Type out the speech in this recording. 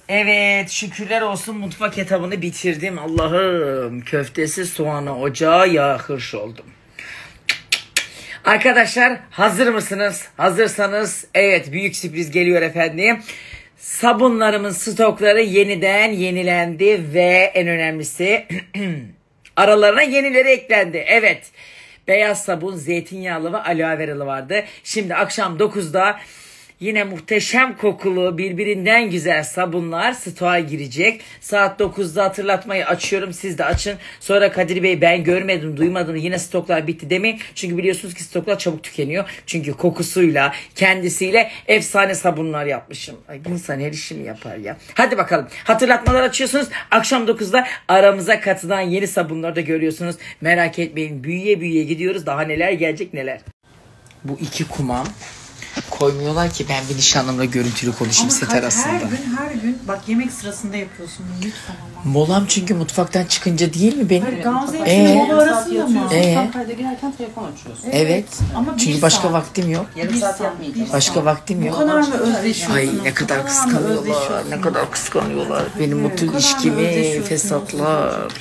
Evet, şükürler olsun mutfak etabını bitirdim. Allah'ım, köftesi soğanı ocağa hırş oldum. Arkadaşlar hazır mısınız? Hazırsanız evet, büyük sürpriz geliyor efendim. Sabunlarımın stokları yeniden yenilendi ve en önemlisi aralarına yenileri eklendi. Evet, beyaz sabun, zeytinyağlı ve aloe veralı vardı. Şimdi akşam 9'da yine muhteşem kokulu, birbirinden güzel sabunlar stoğa girecek. Saat 9'da hatırlatmayı açıyorum. Siz de açın. Sonra Kadir Bey ben görmedim, duymadım, yine stoklar bitti demeyin. Çünkü biliyorsunuz ki stoklar çabuk tükeniyor. Çünkü kokusuyla, kendisiyle efsane sabunlar yapmışım. Ay, bir insan her işini yapar ya. Hadi bakalım. Hatırlatmalar açıyorsunuz. Akşam 9'da aramıza katılan yeni sabunları da görüyorsunuz. Merak etmeyin. Büyüye büyüye gidiyoruz. Daha neler gelecek neler. Bu iki kumam. Koymuyorlar ki ben bir nişanlımla görüntülü konuşayım set arasında. Her gün bak yemek sırasında yapıyorsun lütfen ama. Molam çünkü mutfaktan çıkınca değil mi benim? Hayır, Gamze mola arasında mı? Tam kayda girerken telefon açıyorsun. Evet. Ama Çünkü başka vaktim yok. Yarım saat yapmayacağım. Başka vaktim Bu yok. kadar mı özleşiyorsunuz? Ay ne kadar kıskanıyorlar. Ne kadar kıskanıyorlar. Benim mutlu ilişkimi fesatlar.